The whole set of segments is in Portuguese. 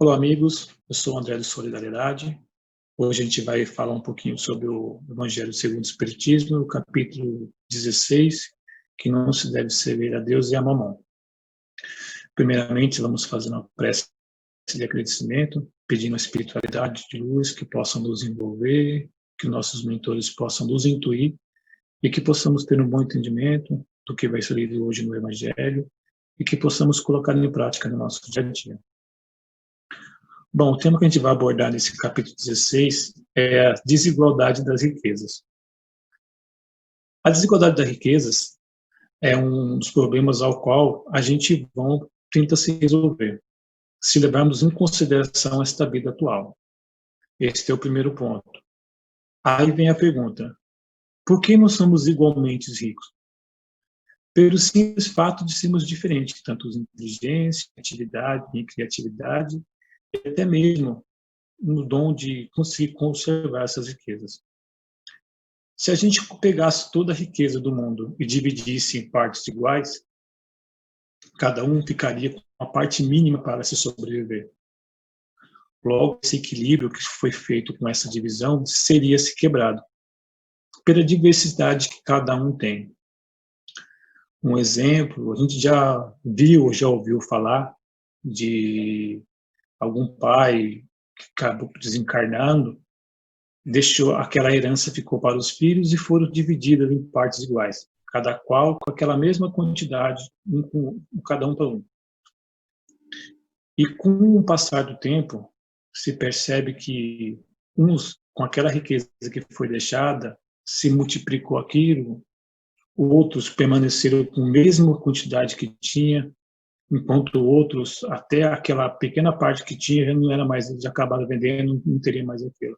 Olá, amigos. Eu sou o André de Solidariedade. Hoje a gente vai falar um pouquinho sobre o Evangelho segundo o Espiritismo, o capítulo 16, que não se deve servir a Deus e a Mamon. Primeiramente, vamos fazer uma prece de agradecimento, pedindo a espiritualidade de luz que possa nos envolver, que nossos mentores possam nos intuir e que possamos ter um bom entendimento do que vai ser lido hoje no Evangelho e que possamos colocar em prática no nosso dia a dia. Bom, o tema que a gente vai abordar nesse capítulo 16 é a desigualdade das riquezas. A desigualdade das riquezas é um dos problemas ao qual a gente tenta se resolver, se levarmos em consideração esta vida atual. Este é o primeiro ponto. Aí vem a pergunta: por que não somos igualmente ricos? Pelo simples fato de sermos diferentes, tanto em inteligência, atividade, em criatividade, e até mesmo no dom de conseguir conservar essas riquezas. Se a gente pegasse toda a riqueza do mundo e dividisse em partes iguais, cada um ficaria com uma parte mínima para se sobreviver. Logo, esse equilíbrio que foi feito com essa divisão seria se quebrado, pela diversidade que cada um tem. Um exemplo, a gente já viu, já ouviu falar de algum pai que acabou desencarnando, deixou aquela herança, ficou para os filhos e foram divididas em partes iguais, cada qual com aquela mesma quantidade, cada um para um. E com o passar do tempo, se percebe que uns, com aquela riqueza que foi deixada, se multiplicou aquilo, outros permaneceram com a mesma quantidade que tinha, enquanto outros, até aquela pequena parte que tinha, já não era mais, já acabaram vendendo, não teria mais aquilo.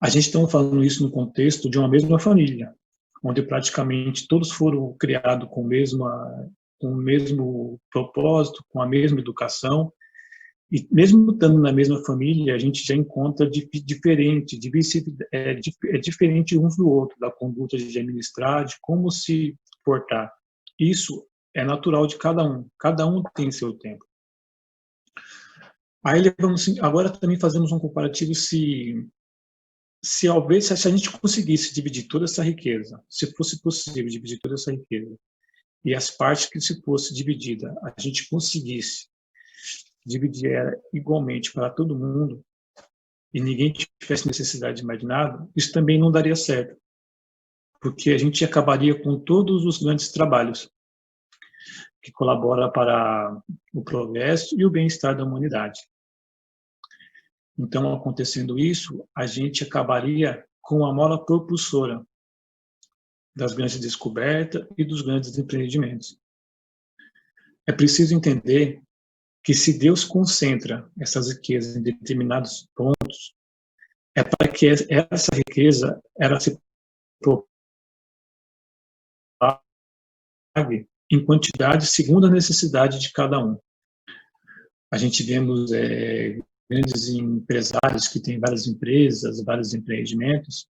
A gente está falando isso no contexto de uma mesma família, onde praticamente todos foram criados com o mesmo propósito, com a mesma educação, e mesmo estando na mesma família, a gente já encontra diferente uns do outro, da conduta de administrar, de como se portar. Isso é natural de cada um tem seu tempo. Aí agora também fazemos um comparativo se a gente conseguisse dividir toda essa riqueza, se fosse possível dividir toda essa riqueza, e as partes que se fosse dividida, a gente conseguisse dividir ela igualmente para todo mundo, e ninguém tivesse necessidade de mais nada, isso também não daria certo, porque a gente acabaria com todos os grandes trabalhos que colaboram para o progresso e o bem-estar da humanidade. Então, acontecendo isso, a gente acabaria com a mola propulsora das grandes descobertas e dos grandes empreendimentos. É preciso entender que se Deus concentra essas riquezas em determinados pontos, é para que essa riqueza ela se propague em quantidade segundo a necessidade de cada um. A gente vemos grandes empresários que têm várias empresas, vários empreendimentos,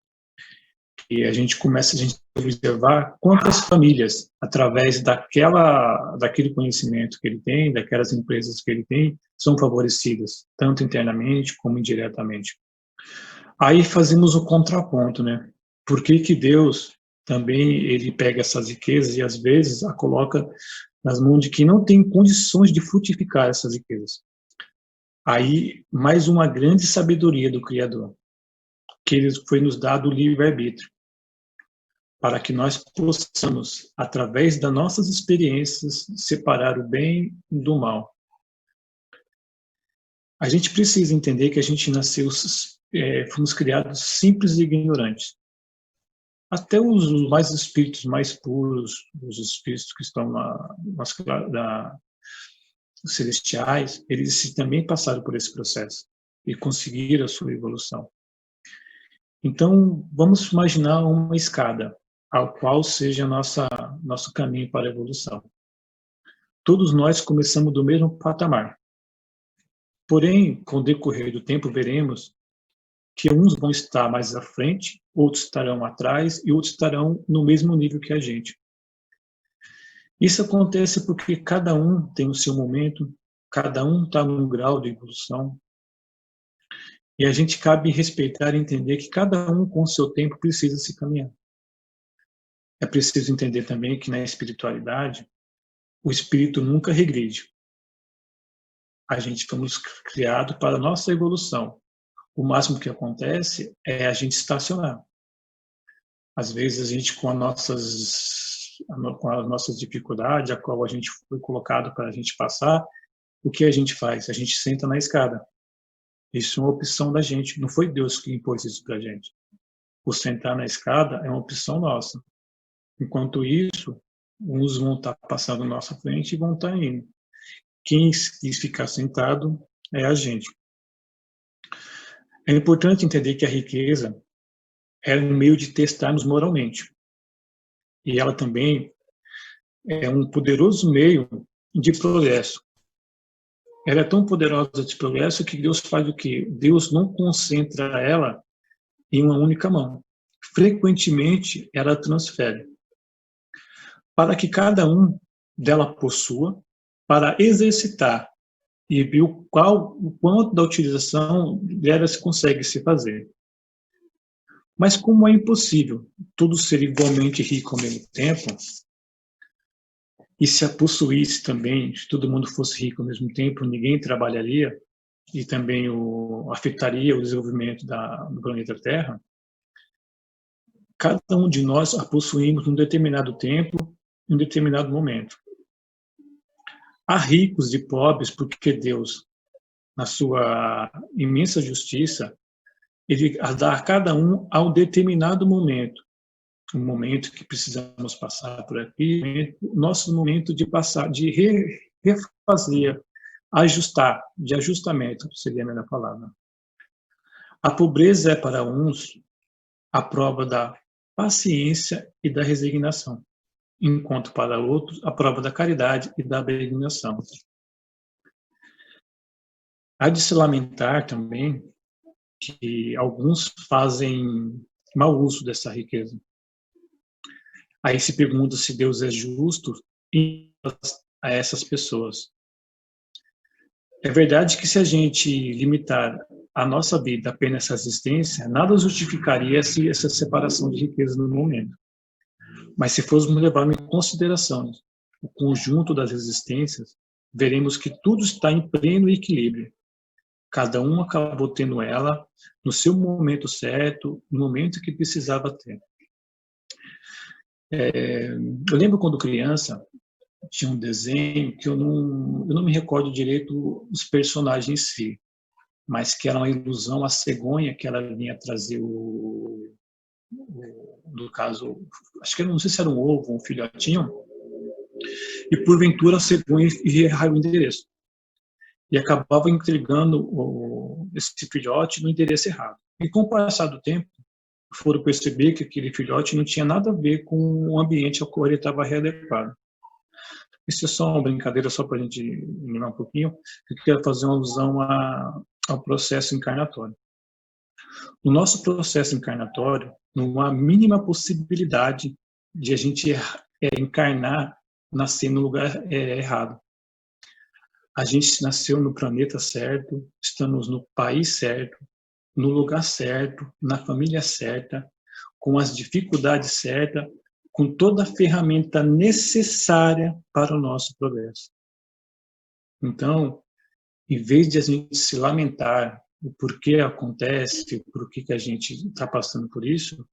e a gente começa a observar quantas famílias, através daquele conhecimento que ele tem, daquelas empresas que ele tem, são favorecidas, tanto internamente como indiretamente. Aí fazemos o contraponto, né? Por que Deus também ele pega essas riquezas e às vezes a coloca nas mãos de quem não tem condições de frutificar essas riquezas? Aí, mais uma grande sabedoria do Criador, que ele foi nos dado o livre-arbítrio, para que nós possamos, através das nossas experiências, separar o bem do mal. A gente precisa entender que a gente nasceu, fomos criados simples e ignorantes. Até os espíritos mais puros, os espíritos que estão os celestiais, eles também passaram por esse processo e conseguiram a sua evolução. Então, vamos imaginar uma escada, ao qual seja nosso caminho para a evolução. Todos nós começamos do mesmo patamar. Porém, com o decorrer do tempo, veremos que uns vão estar mais à frente, outros estarão atrás e outros estarão no mesmo nível que a gente. Isso acontece porque cada um tem o seu momento, cada um está num grau de evolução, e a gente cabe respeitar e entender que cada um com o seu tempo precisa se caminhar. É preciso entender também que na espiritualidade, o espírito nunca regride. A gente fomos criados para a nossa evolução. O máximo que acontece é a gente estacionar. Às vezes a gente, com as nossas dificuldades, a qual a gente foi colocado para a gente passar, o que a gente faz? A gente senta na escada. Isso é uma opção da gente, não foi Deus que impôs isso para a gente. O sentar na escada é uma opção nossa. Enquanto isso, uns vão estar passando na nossa frente e vão estar indo. Quem quis ficar sentado é a gente. É importante entender que a riqueza é um meio de testar-nos moralmente. E ela também é um poderoso meio de progresso. Ela é tão poderosa de progresso que Deus faz o quê? Deus não concentra ela em uma única mão. Frequentemente, ela transfere. Para que cada um dela possua, para exercitar e ver o quanto da utilização dela se consegue se fazer. Mas como é impossível todos ser igualmente rico ao mesmo tempo, e se a possuísse também, se todo mundo fosse rico ao mesmo tempo, ninguém trabalharia e também afetaria o desenvolvimento do planeta Terra, cada um de nós a possuímos num determinado tempo, em um determinado momento. Há ricos e pobres porque Deus, na sua imensa justiça, ele dá a cada um a um determinado momento. Um momento que precisamos passar por aqui, nosso momento de passar, de refazer, ajustar, de ajustamento, seria a melhor palavra. A pobreza é para uns a prova da paciência e da resignação, enquanto para outros a prova da caridade e da abnegação. Há de se lamentar também que alguns fazem mau uso dessa riqueza. Aí se pergunta se Deus é justo a essas pessoas. É verdade que se a gente limitar a nossa vida apenas a essa existência, nada justificaria essa separação de riqueza no momento. Mas se formos levar em consideração o conjunto das existências, veremos que tudo está em pleno equilíbrio. Cada um acabou tendo ela no seu momento certo, no momento que precisava ter. Eu lembro quando criança, tinha um desenho que eu não me recordo direito os personagens em si, mas que era uma ilusão, a cegonha que ela vinha trazer no caso, acho que não sei se era um ovo, um filhotinho, e porventura a cegonha errava o endereço. E acabava entregando esse filhote no endereço errado. E com o passar do tempo, foram perceber que aquele filhote não tinha nada a ver com o ambiente ao qual ele estava readequado. Isso é só uma brincadeira, só para a gente lembrar um pouquinho, que eu quero fazer uma alusão ao processo encarnatório. No nosso processo encarnatório, não há a mínima possibilidade de a gente encarnar, nascer no lugar errado. A gente nasceu no planeta certo, estamos no país certo, no lugar certo, na família certa, com as dificuldades certas, com toda a ferramenta necessária para o nosso progresso. Então, em vez de a gente se lamentar o porquê acontece, por que a gente está passando por isso,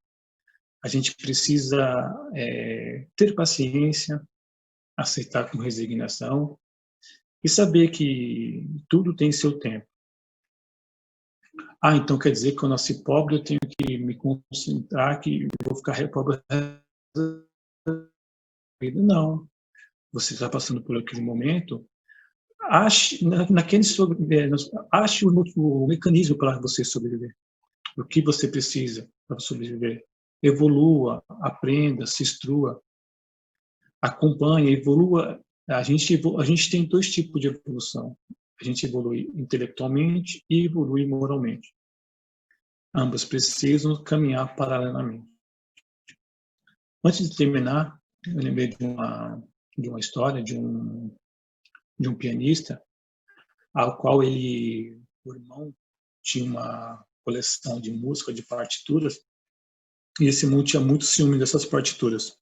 a gente precisa ter paciência, aceitar com resignação e saber que tudo tem seu tempo. Então quer dizer que eu nasci pobre, eu tenho que me concentrar que eu vou ficar pobre. Não. Você está passando por aquele momento, ache o mecanismo para você sobreviver. O que você precisa para sobreviver. Evolua, aprenda, se instrua, acompanhe, evolua. A gente tem dois tipos de evolução. A gente evolui intelectualmente e evolui moralmente. Ambos precisam caminhar paralelamente. Antes de terminar, eu lembrei de uma história de um pianista ao qual o irmão tinha uma coleção de música, de partituras, e esse irmão tinha muito ciúme dessas partituras.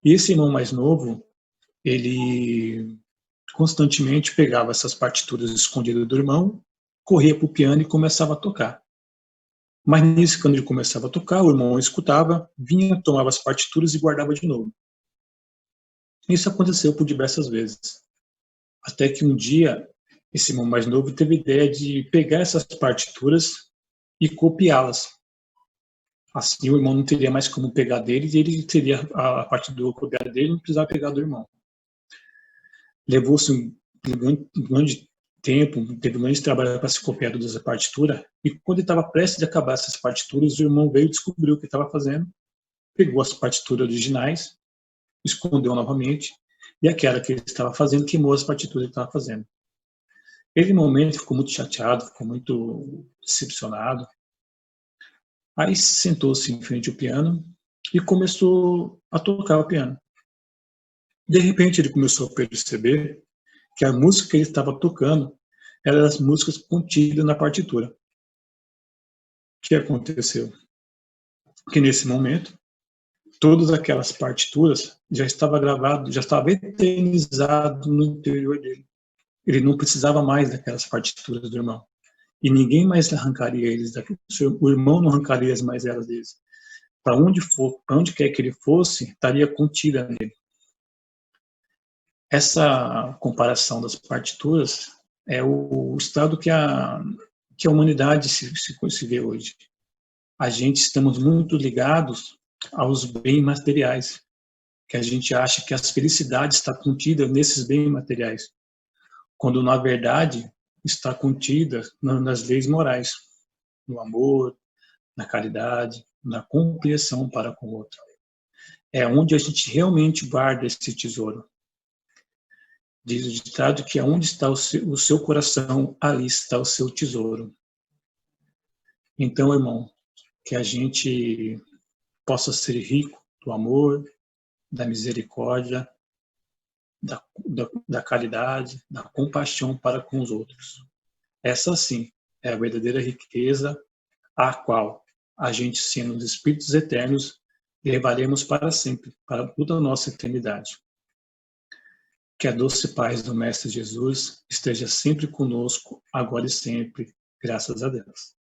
E esse irmão mais novo, ele constantemente pegava essas partituras escondidas do irmão, corria para o piano e começava a tocar. Mas nisso, quando ele começava a tocar, o irmão escutava, vinha, tomava as partituras e guardava de novo. Isso aconteceu por diversas vezes. Até que um dia, esse irmão mais novo teve a ideia de pegar essas partituras e copiá-las. Assim, o irmão não teria mais como pegar dele, e ele teria a partitura copiada dele, não precisava pegar do irmão. Levou-se um grande tempo, teve um grande trabalho para se copiar toda essa partitura, e quando ele estava prestes de acabar essas partituras, o irmão veio e descobriu o que estava fazendo, pegou as partituras originais, escondeu novamente, e aquela que ele estava fazendo queimou as partituras que ele estava fazendo. Ele, no momento, ficou muito chateado, ficou muito decepcionado. Aí sentou-se em frente ao piano e começou a tocar o piano. De repente, ele começou a perceber que a música que ele estava tocando eram as músicas contidas na partitura. O que aconteceu? Que nesse momento, todas aquelas partituras já estavam gravadas, já estavam eternizadas no interior dele. Ele não precisava mais daquelas partituras do irmão. E ninguém mais arrancaria eles daqui. O irmão não arrancaria mais elas deles. Para onde quer que ele fosse, estaria contida nele. Essa comparação das partituras é o estado que a humanidade se vê hoje. A gente estamos muito ligados aos bens materiais, que a gente acha que a felicidade está contida nesses bens materiais, quando na verdade está contida nas leis morais, no amor, na caridade, na compreensão para com o outro. É onde a gente realmente guarda esse tesouro. Diz o ditado que aonde está o seu coração, ali está o seu tesouro. Então, irmão, que a gente possa ser rico do amor, da misericórdia, da caridade, da compaixão para com os outros. Essa sim é a verdadeira riqueza a qual a gente, sendo os espíritos eternos, levaremos para sempre, para toda a nossa eternidade. Que a doce paz do Mestre Jesus esteja sempre conosco, agora e sempre, graças a Deus.